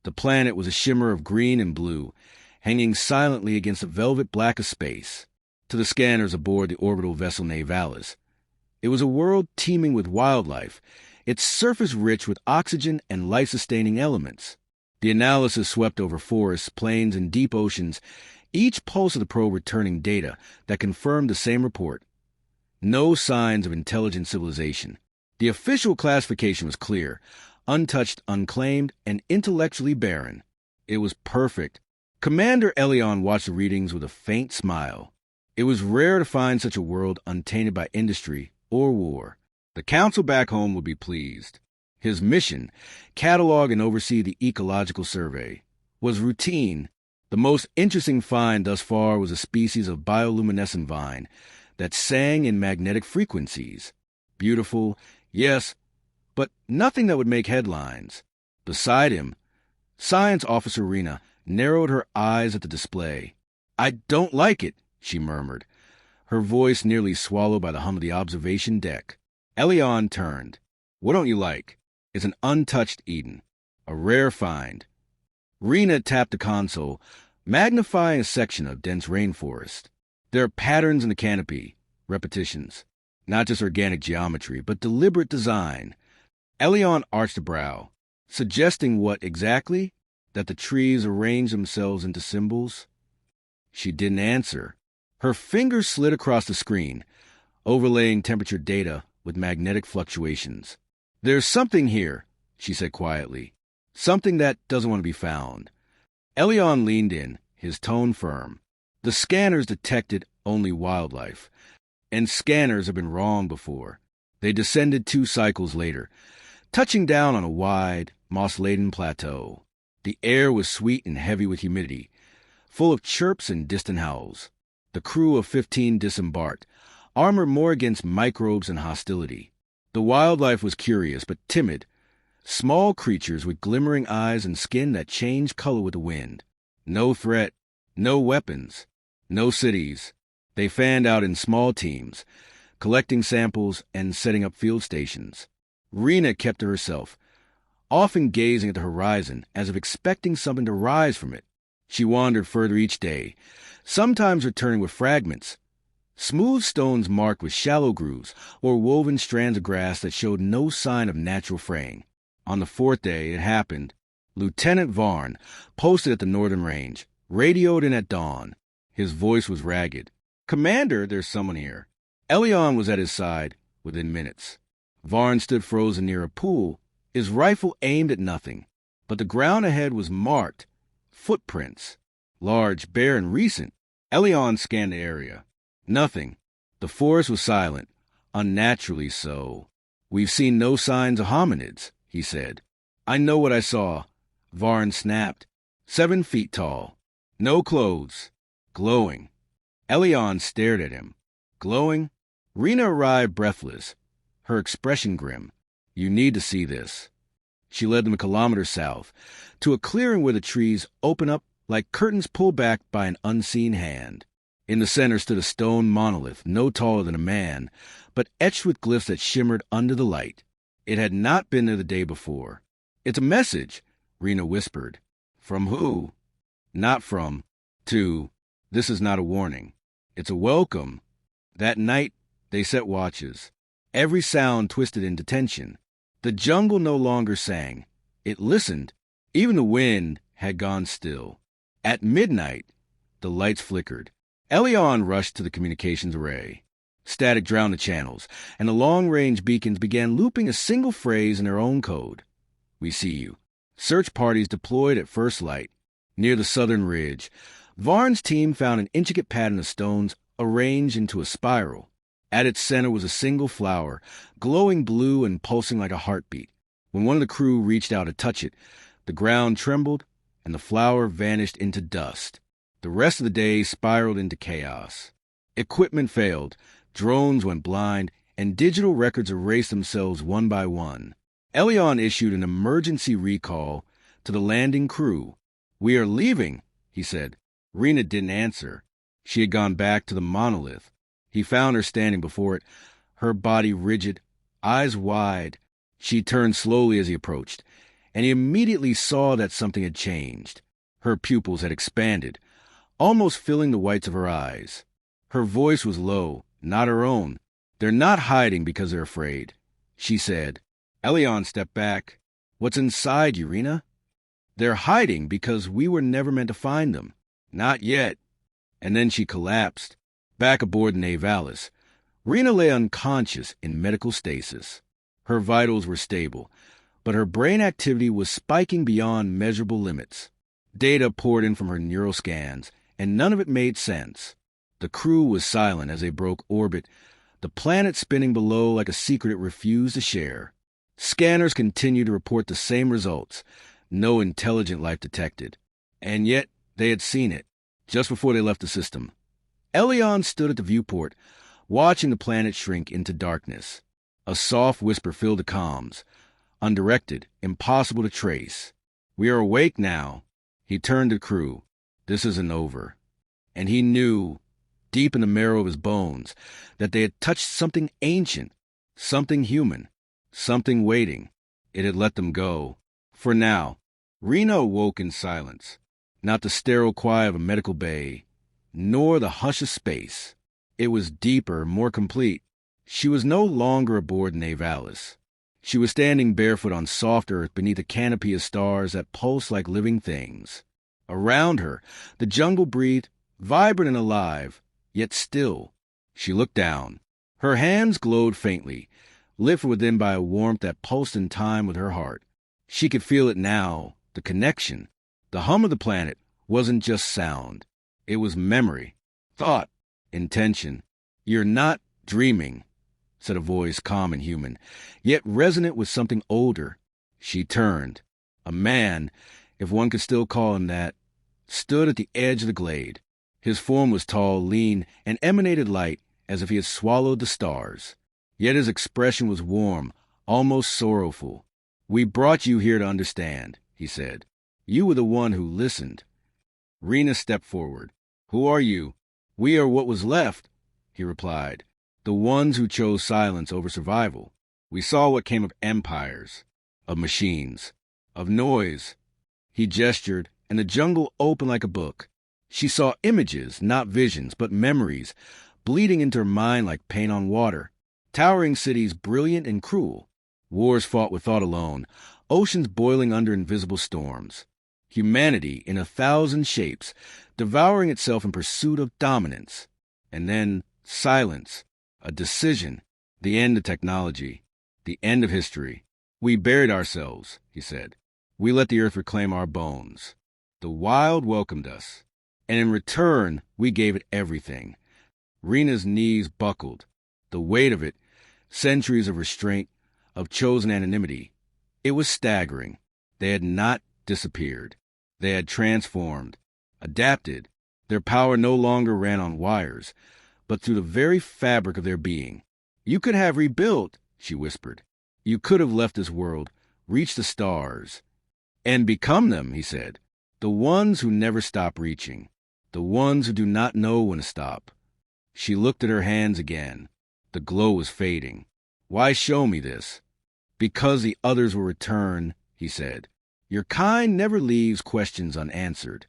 The planet was a shimmer of green and blue, hanging silently against the velvet black of space. To the scanners aboard the orbital vessel Navalis, it was a world teeming with wildlife, its surface rich with oxygen and life-sustaining elements. The analysis swept over forests, plains, and deep oceans, each pulse of the probe returning data that confirmed the same report. No signs of intelligent civilization. The official classification was clear: untouched, unclaimed, and intellectually barren. It was perfect. Commander Elion watched the readings with a faint smile. It was rare to find such a world untainted by industry or war. The council back home would be pleased. His mission, catalog and oversee the ecological survey, was routine. The most interesting find thus far was a species of bioluminescent vine that sang in magnetic frequencies. Beautiful, yes, but nothing that would make headlines. Beside him, Science Officer Rena narrowed her eyes at the display. "I don't like it," she murmured, her voice nearly swallowed by the hum of the observation deck. Elion turned. "What don't you like?" "It's an untouched Eden. A rare find." Rena tapped the console, magnifying a section of dense rainforest. "There are patterns in the canopy, repetitions. Not just organic geometry, but deliberate design." Elion arched a brow. "Suggesting what exactly? That the trees arrange themselves into symbols?" She didn't answer. Her fingers slid across the screen, overlaying temperature data with magnetic fluctuations. "There's something here," she said quietly. "Something that doesn't want to be found." Elion leaned in, his tone firm. The scanners detected only wildlife. And scanners have been wrong before. They descended 2 cycles later, touching down on a wide, moss-laden plateau. The air was sweet and heavy with humidity, full of chirps and distant howls. The crew of 15 disembarked, armored more against microbes and hostility. The wildlife was curious but timid, small creatures with glimmering eyes and skin that changed color with the wind. No threat, no weapons, no cities. They fanned out in small teams, collecting samples and setting up field stations. Rena kept to herself, often gazing at the horizon as if expecting something to rise from it. She wandered further each day, sometimes returning with fragments, smooth stones marked with shallow grooves or woven strands of grass that showed no sign of natural fraying. On the 4th day, it happened. Lieutenant Varn, posted at the northern range, radioed in at dawn. His voice was ragged. "Commander, there's someone here." Elion was at his side within minutes. Varn stood frozen near a pool, his rifle aimed at nothing. But the ground ahead was marked. Footprints. Large, bare, and recent. Elion scanned the area. Nothing. The forest was silent, unnaturally so. "We've seen no signs of hominids," he said. "I know what I saw." Varn snapped. 7 feet tall. No clothes. Glowing. Elion stared at him. Glowing? Rena arrived breathless, her expression grim. "You need to see this." She led them a kilometer south, to a clearing where the trees open up like curtains pulled back by an unseen hand. In the center stood a stone monolith, no taller than a man, but etched with glyphs that shimmered under the light. It had not been there the day before. "It's a message," Rena whispered. "From who?" "Not from. To. This is not a warning. It's a welcome." That night, they set watches. Every sound twisted into tension. The jungle no longer sang. It listened. Even the wind had gone still. At midnight, the lights flickered. Elion rushed to the communications array. Static drowned the channels, and the long-range beacons began looping a single phrase in their own code. "We see you." Search parties deployed at first light. Near the southern ridge, Varn's team found an intricate pattern of stones arranged into a spiral. At its center was a single flower, glowing blue and pulsing like a heartbeat. When one of the crew reached out to touch it, the ground trembled, and the flower vanished into dust. The rest of the day spiraled into chaos. Equipment failed, drones went blind, and digital records erased themselves one by one. Elion issued an emergency recall to the landing crew. "We are leaving," he said. Rena didn't answer. She had gone back to the monolith. He found her standing before it, her body rigid, eyes wide. She turned slowly as he approached, and he immediately saw that something had changed. Her pupils had expanded, almost filling the whites of her eyes. Her voice was low, not her own. "They're not hiding because they're afraid," she said. Elion stepped back. "What's inside you, Rena?" "They're hiding because we were never meant to find them. Not yet." And then she collapsed, back aboard the Navalis. Rena lay unconscious in medical stasis. Her vitals were stable, but her brain activity was spiking beyond measurable limits. Data poured in from her neural scans, and none of it made sense. The crew was silent as they broke orbit, the planet spinning below like a secret it refused to share. Scanners continued to report the same results. No intelligent life detected. And yet, they had seen it, just before they left the system. Elion stood at the viewport, watching the planet shrink into darkness. A soft whisper filled the comms. Undirected, impossible to trace. "We are awake now." He turned to the crew. "This isn't over." And he knew, deep in the marrow of his bones, that they had touched something ancient, something human, something waiting. It had let them go. For now. Rena awoke in silence. Not the sterile quiet of a medical bay, nor the hush of space. It was deeper, more complete. She was no longer aboard Navalis. She was standing barefoot on soft earth beneath a canopy of stars that pulsed like living things. Around her, the jungle breathed, vibrant and alive, yet still. She looked down. Her hands glowed faintly, lifted within by a warmth that pulsed in time with her heart. She could feel it now, the connection. The hum of the planet wasn't just sound. It was memory, thought, intention. "You're not dreaming," said a voice calm and human, yet resonant with something older. She turned. A man, if one could still call him that, stood at the edge of the glade. His form was tall, lean, and emanated light as if he had swallowed the stars. Yet his expression was warm, almost sorrowful. "We brought you here to understand," he said. "You were the one who listened." Rena stepped forward. "Who are you?" "We are what was left," he replied. "The ones who chose silence over survival. We saw what came of empires, of machines, of noise." He gestured, and the jungle opened like a book. She saw images, not visions, but memories, bleeding into her mind like paint on water. Towering cities, brilliant and cruel. Wars fought with thought alone. Oceans boiling under invisible storms. Humanity in 1,000 shapes, devouring itself in pursuit of dominance. And then silence, a decision, the end of technology, the end of history. "We buried ourselves," he said. "We let the earth reclaim our bones. The wild welcomed us, and in return, we gave it everything." Rena's knees buckled. The weight of it, centuries of restraint, of chosen anonymity. It was staggering. They had not disappeared. They had transformed, adapted. Their power no longer ran on wires, but through the very fabric of their being. "You could have rebuilt," she whispered. "You could have left this world, reached the stars." "And become them," he said. "The ones who never stop reaching. The ones who do not know when to stop." She looked at her hands again. The glow was fading. "Why show me this?" "Because the others will return," he said. "Your kind never leaves questions unanswered."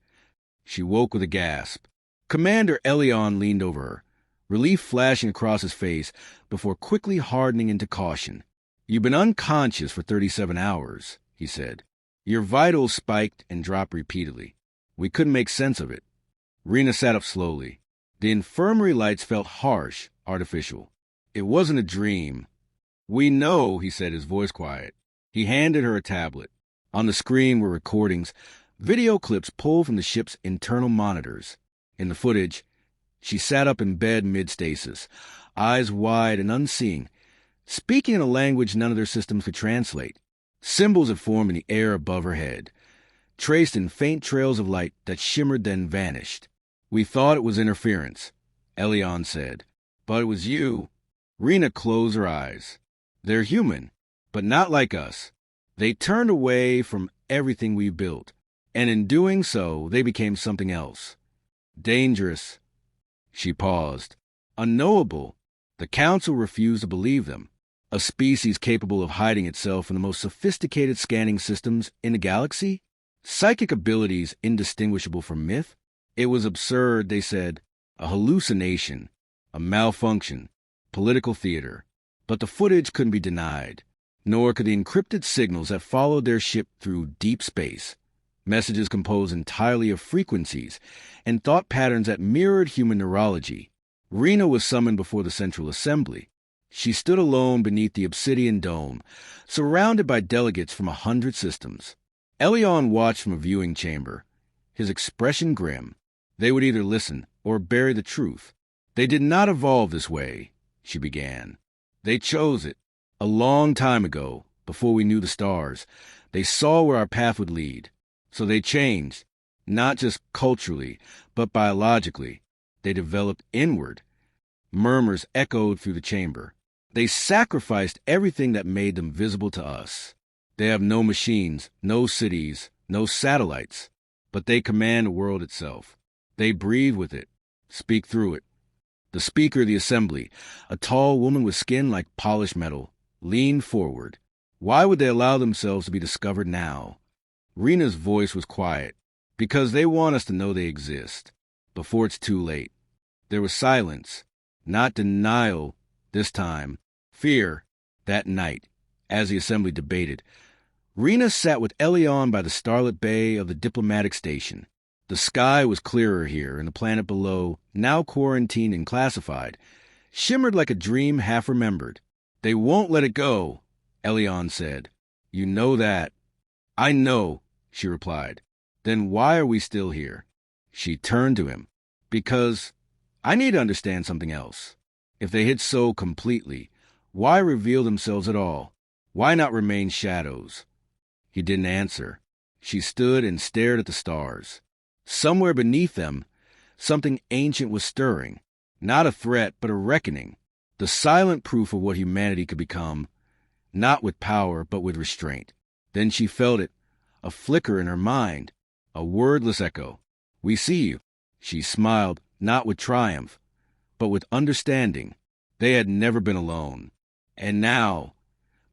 She woke with a gasp. Commander Elion leaned over her, relief flashing across his face before quickly hardening into caution. "You've been unconscious for 37 hours, he said. "Your vitals spiked and dropped repeatedly. We couldn't make sense of it." Rena sat up slowly. The infirmary lights felt harsh, artificial. It wasn't a dream. "We know," he said, his voice quiet. He handed her a tablet. On the screen were recordings, video clips pulled from the ship's internal monitors. In the footage, she sat up in bed mid-stasis, eyes wide and unseeing, speaking in a language none of their systems could translate. Symbols had formed in the air above her head, traced in faint trails of light that shimmered then vanished. "We thought it was interference," Elion said. "But it was you." Rena closed her eyes. "They're human, but not like us. They turned away from everything we built, and in doing so, they became something else. Dangerous." She paused. "Unknowable. The Council refused to believe them. A species capable of hiding itself in the most sophisticated scanning systems in the galaxy? Psychic abilities indistinguishable from myth? It was absurd, they said. A hallucination, a malfunction, political theater. But the footage couldn't be denied, nor could the encrypted signals that followed their ship through deep space. Messages composed entirely of frequencies and thought patterns that mirrored human neurology. Rena was summoned before the Central Assembly. She stood alone beneath the obsidian dome, surrounded by delegates from 100 systems. Elion watched from a viewing chamber, his expression grim. They would either listen or bury the truth. They did not evolve this way, she began. They chose it. A long time ago, before we knew the stars, they saw where our path would lead. So they changed, not just culturally, but biologically. They developed inward. Murmurs echoed through the chamber. They sacrificed everything that made them visible to us. They have no machines, no cities, no satellites, but they command the world itself. They breathe with it, speak through it. The Speaker of the Assembly, a tall woman with skin like polished metal, leaned forward. Why would they allow themselves to be discovered now? Rena's voice was quiet. Because they want us to know they exist, before it's too late. There was silence, not denial this time, fear, that night, as the Assembly debated. Rena sat with Elion by the starlit bay of the diplomatic station. The sky was clearer here, and the planet below, now quarantined and classified, shimmered like a dream half-remembered. They won't let it go, Elion said. You know that. I know, she replied. Then why are we still here? She turned to him. Because I need to understand something else. If they hid so completely, why reveal themselves at all? Why not remain shadows? He didn't answer. She stood and stared at the stars. Somewhere beneath them, something ancient was stirring. Not a threat, but a reckoning. The silent proof of what humanity could become, not with power, but with restraint. Then she felt it, a flicker in her mind, a wordless echo. We see you. She smiled, not with triumph, but with understanding. They had never been alone. And now,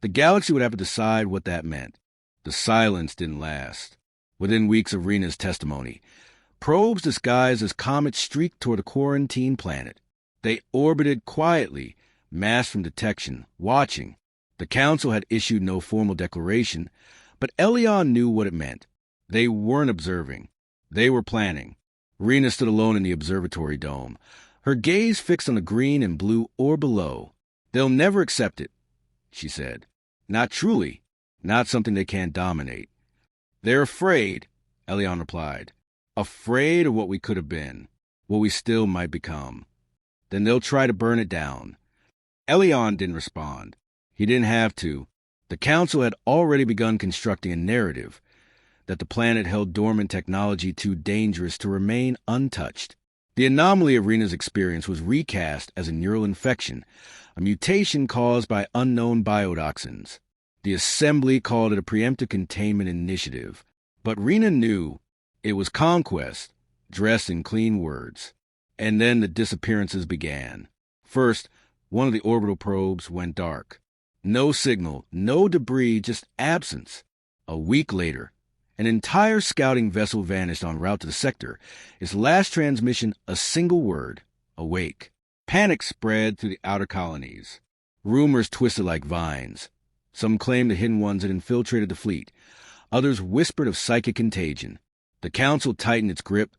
the galaxy would have to decide what that meant. The silence didn't last. Within weeks of Rena's testimony, probes disguised as comets streaked toward a quarantine planet. They orbited quietly, masked from detection, watching. The Council had issued no formal declaration, but Elion knew what it meant. They weren't observing. They were planning. Rena stood alone in the observatory dome, her gaze fixed on the green and blue or below. They'll never accept it, she said. Not truly. Not something they can't dominate. They're afraid, Elion replied. Afraid of what we could have been, what we still might become. Then they'll try to burn it down. Elion didn't respond. He didn't have to. The Council had already begun constructing a narrative that the planet held dormant technology too dangerous to remain untouched. The anomaly of Rena's experience was recast as a neural infection, a mutation caused by unknown biotoxins. The Assembly called it a preemptive containment initiative, but Rena knew it was Conquest, dressed in clean words. And then the disappearances began. First, one of the orbital probes went dark. No signal, no debris, just absence. A week later, an entire scouting vessel vanished en route to the sector, its last transmission a single word, awake. Panic spread through the outer colonies. Rumors twisted like vines. Some claimed the Hidden Ones had infiltrated the fleet. Others whispered of psychic contagion. The Council tightened its grip,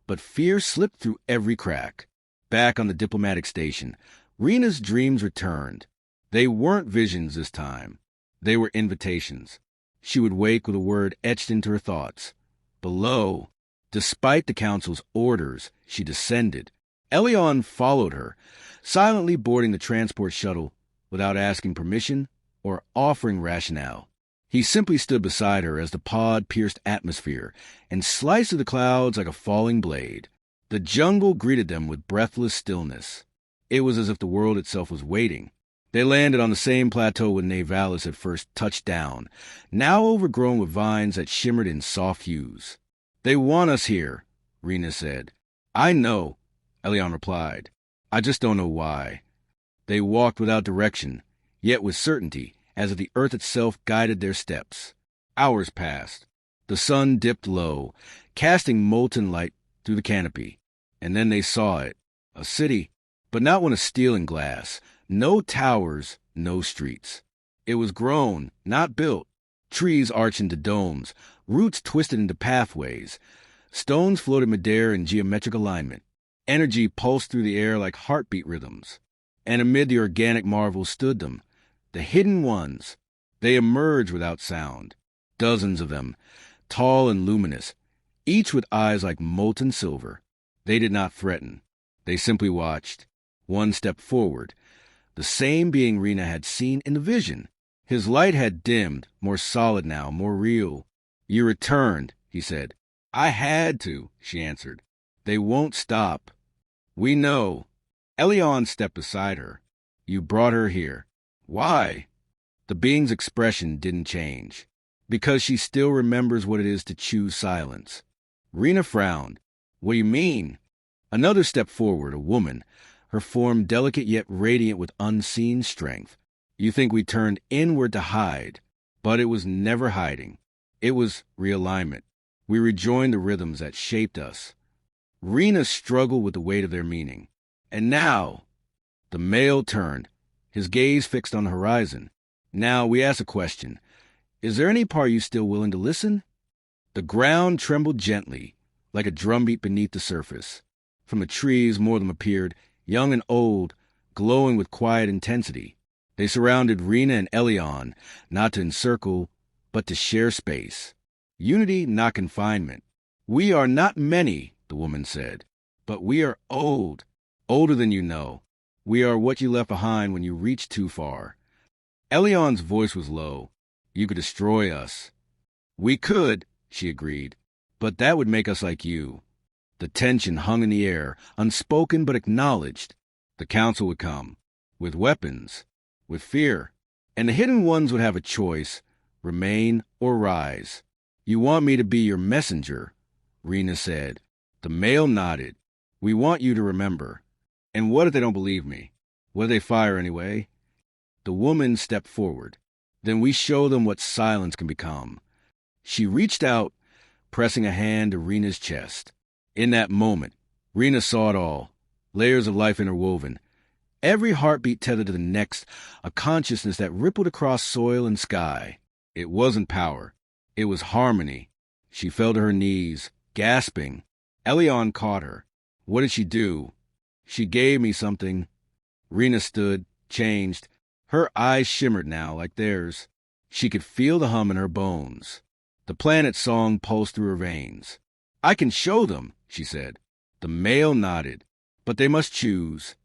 but fear slipped through every crack. Back on the diplomatic station, Rena's dreams returned. They weren't visions this time. They were invitations. She would wake with a word etched into her thoughts. Below, despite the Council's orders, she descended. Elion followed her, silently boarding the transport shuttle without asking permission or offering rationale. He simply stood beside her as the pod pierced atmosphere and sliced through the clouds like a falling blade. The jungle greeted them with breathless stillness. It was as if the world itself was waiting. They landed on the same plateau when Navalis had first touched down, now overgrown with vines that shimmered in soft hues. They want us here, Rena said. I know, Elion replied. I just don't know why. They walked without direction, yet with certainty, as if the earth itself guided their steps. Hours passed. The sun dipped low, casting molten light through the canopy. And then they saw it. A city, but not one of steel and glass. No towers, no streets. It was grown, not built. Trees arched into domes, roots twisted into pathways. Stones floated midair in geometric alignment. Energy pulsed through the air like heartbeat rhythms. And amid the organic marvels stood them, the hidden ones. They emerged without sound. Dozens of them, tall and luminous, each with eyes like molten silver. They did not threaten. They simply watched. One stepped forward, the same being Rena had seen in the vision. His light had dimmed, more solid now, more real. "You returned," he said. "I had to," she answered. "They won't stop." "We know." Elion stepped beside her. "You brought her here." "Why?" The being's expression didn't change. "Because she still remembers what it is to choose silence." Rena frowned. "What do you mean?" Another stepped forward, a woman, her form delicate yet radiant with unseen strength. "You think we turned inward to hide, but it was never hiding. It was realignment. We rejoined the rhythms that shaped us." Rena struggled with the weight of their meaning. "And now," the male turned, his gaze fixed on the horizon. "Now we ask a question. Is there any part you still willing to listen?" The ground trembled gently, like a drumbeat beneath the surface. From the trees, more of them appeared, young and old, glowing with quiet intensity. They surrounded Rena and Elion, not to encircle, but to share space. Unity, not confinement. "We are not many," the woman said, "but we are old, older than you know. We are what you left behind when you reached too far." Elion's voice was low. "You could destroy us." "We could," she agreed, "but that would make us like you." The tension hung in the air, unspoken but acknowledged. The council would come, with weapons, with fear, and the hidden ones would have a choice, remain or rise. "You want me to be your messenger," Rena said. The male nodded. "We want you to remember." "And what if they don't believe me? What if they fire anyway?" The woman stepped forward. "Then we show them what silence can become." She reached out, pressing a hand to Rena's chest. In that moment, Rena saw it all, layers of life interwoven. Every heartbeat tethered to the next, a consciousness that rippled across soil and sky. It wasn't power. It was harmony. She fell to her knees, gasping. Elion caught her. "What did she do?" "She gave me something." Rena stood, changed. Her eyes shimmered now, like theirs. She could feel the hum in her bones. The planet song pulsed through her veins. "I can show them," she said. The male nodded. "But they must choose."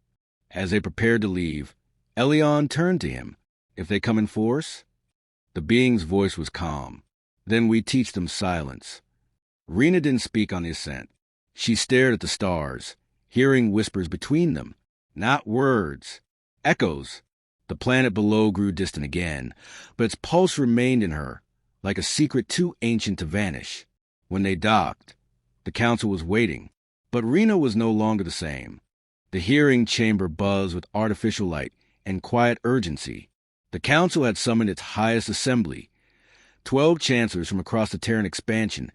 As they prepared to leave, Elion turned to him. "If they come in force?" The being's voice was calm. "Then we teach them silence." Rena didn't speak on the ascent. She stared at the stars, hearing whispers between them. Not words. Echoes. The planet below grew distant again, but its pulse remained in her, like a secret too ancient to vanish. When they docked, the council was waiting, but Rena was no longer the same. The hearing chamber buzzed with artificial light and quiet urgency. The council had summoned its highest assembly, 12 chancellors from across the Terran expansion,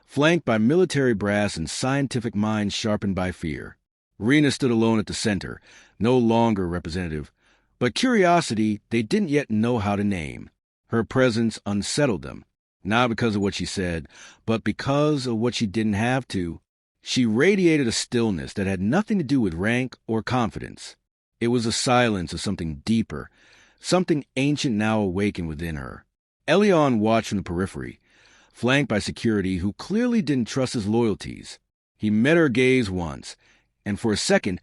flanked by military brass and scientific minds sharpened by fear. Rena stood alone at the center, no longer representative, but curiosity they didn't yet know how to name. Her presence unsettled them, not because of what she said, but because of what she didn't have to. She radiated a stillness that had nothing to do with rank or confidence. It was the silence of something deeper, something ancient now awakened within her. Elion watched from the periphery, flanked by security who clearly didn't trust his loyalties. He met her gaze once, and for a second,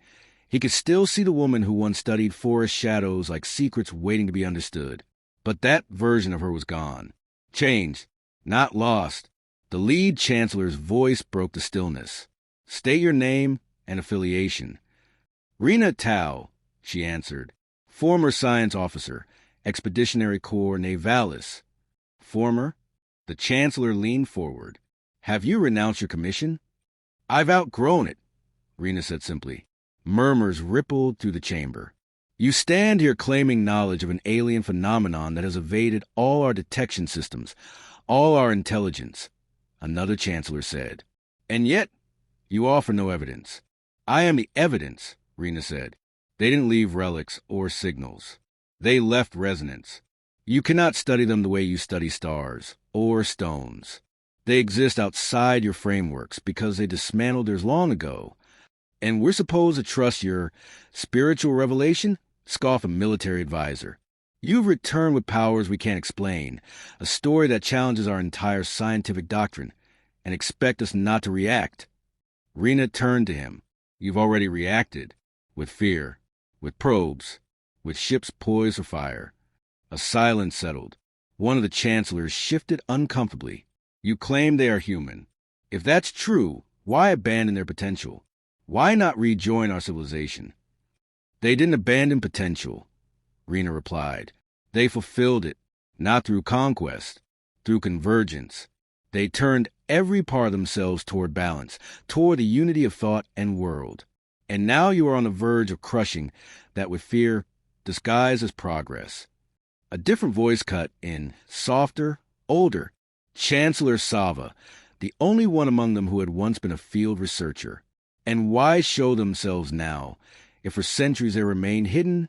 he could still see the woman who once studied forest shadows like secrets waiting to be understood. But that version of her was gone. Changed, not lost. The lead chancellor's voice broke the stillness. "State your name and affiliation." "Rena Tao," she answered. "Former science officer, Expeditionary Corps Navalis." "Former?" The chancellor leaned forward. "Have you renounced your commission?" "I've outgrown it," Rena said simply. Murmurs rippled through the chamber. You stand here claiming knowledge of an alien phenomenon that has evaded all our detection systems, all our intelligence, another chancellor said. And yet, you offer no evidence. I am the evidence, Rena said. They didn't leave relics or signals. They left resonance. You cannot study them the way you study stars or stones. They exist outside your frameworks because they dismantled theirs long ago. And we're supposed to trust your spiritual revelation? Scoff a military advisor. You've returned with powers we can't explain, a story that challenges our entire scientific doctrine, and expect us not to react. Rena turned to him. You've already reacted. With fear. With probes. With ships poised for fire. A silence settled. One of the chancellors shifted uncomfortably. You claim they are human. If that's true, why abandon their potential? Why not rejoin our civilization? They didn't abandon potential, Rena replied. They fulfilled it, not through conquest, through convergence. They turned every part of themselves toward balance, toward the unity of thought and world. And now you are on the verge of crushing that with fear disguised as progress. A different voice cut in, softer, older. Chancellor Sava, the only one among them who had once been a field researcher. And why show themselves now, if for centuries they remained hidden?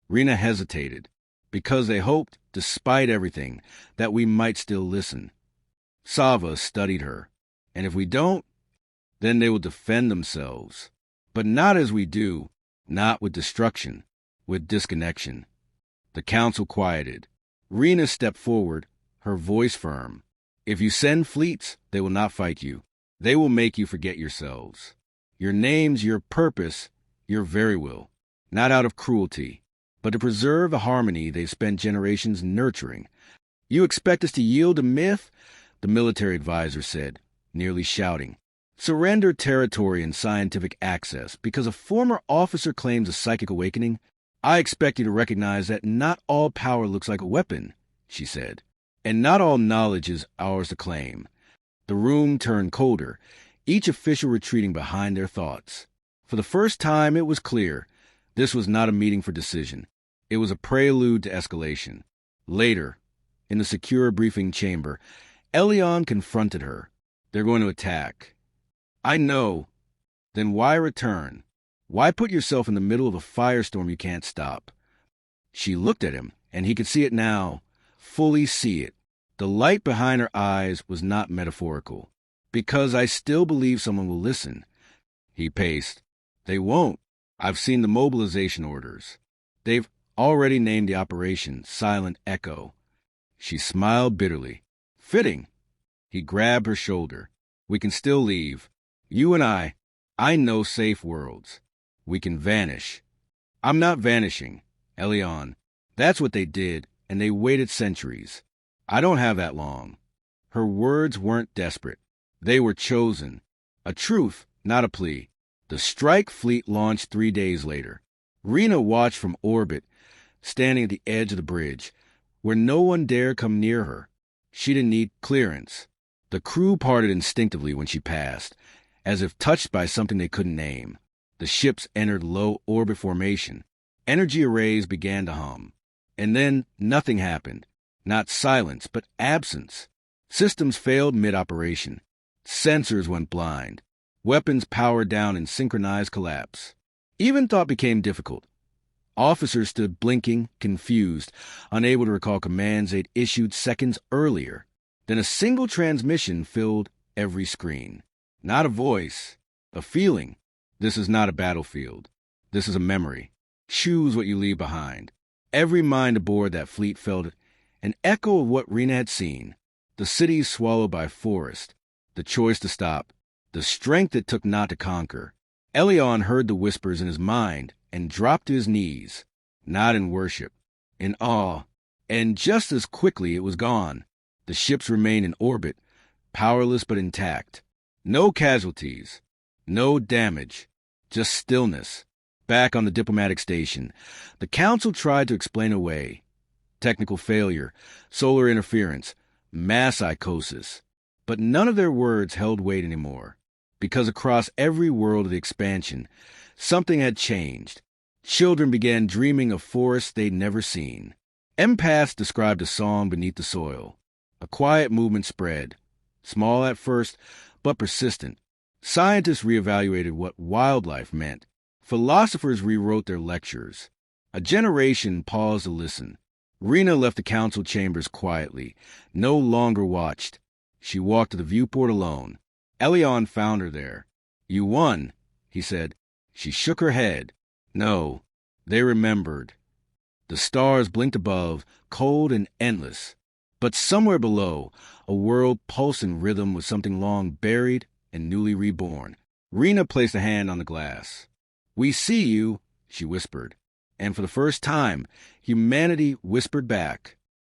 Rena hesitated, because they hoped, despite everything, that we might still listen. Sava studied her, and if we don't, then they will defend themselves. But not as we do, not with destruction, with disconnection. The council quieted. Rena stepped forward, her voice firm. If you send fleets, they will not fight you. They will make you forget yourselves. Your names, your purpose, your very will. Not out of cruelty, but to preserve the harmony they've spent generations nurturing. You expect us to yield to myth? The military advisor said, nearly shouting. Surrender territory and scientific access because a former officer claims a psychic awakening? I expect you to recognize that not all power looks like a weapon, she said, and not all knowledge is ours to claim. The room turned colder, each official retreating behind their thoughts. For the first time, it was clear this was not a meeting for decision. It was a prelude to escalation. Later, in the secure briefing chamber, Elion confronted her. They're going to attack. I know. Then why return? Why put yourself in the middle of a firestorm you can't stop? She looked at him, and he could see it now, fully see it. The light behind her eyes was not metaphorical. Because I still believe someone will listen. He paced. They won't. I've seen the mobilization orders. They've already named the operation Silent Echo. She smiled bitterly. Fitting. He grabbed her shoulder. We can still leave. You and I know safe worlds. We can vanish. I'm not vanishing, Elion. That's what they did, and they waited centuries. I don't have that long. Her words weren't desperate. They were chosen. A truth, not a plea. The strike fleet launched 3 days later. Rena watched from orbit, standing at the edge of the bridge, where no one dared come near her. She didn't need clearance. The crew parted instinctively when she passed, as if touched by something they couldn't name. The ships entered low orbit formation. Energy arrays began to hum. And then nothing happened. Not silence, but absence. Systems failed mid-operation. Sensors went blind. Weapons powered down in synchronized collapse. Even thought became difficult. Officers stood blinking, confused, unable to recall commands they'd issued seconds earlier. Then a single transmission filled every screen. Not a voice, a feeling. This is not a battlefield. This is a memory. Choose what you leave behind. Every mind aboard that fleet felt an echo of what Rena had seen. The cities swallowed by forest. The choice to stop. The strength it took not to conquer. Elion heard the whispers in his mind and dropped to his knees. Not in worship. In awe. And just as quickly it was gone. The ships remained in orbit, powerless but intact. No casualties. No damage. Just stillness. Back on the diplomatic station, the council tried to explain away. Technical failure, solar interference, mass psychosis. But none of their words held weight anymore, because across every world of the expansion, something had changed. Children began dreaming of forests they'd never seen. Empaths described a song beneath the soil. A quiet movement spread, small at first, but persistent. Scientists reevaluated what wildlife meant. Philosophers rewrote their lectures. A generation paused to listen. Rena left the council chambers quietly, no longer watched. She walked to the viewport alone. Elion found her there. "You won," he said. She shook her head. No, they remembered. The stars blinked above, cold and endless. But somewhere below, a world pulsed in rhythm with something long buried and newly reborn. Rena placed a hand on the glass. "We see you," she whispered. And for the first time, humanity whispered back.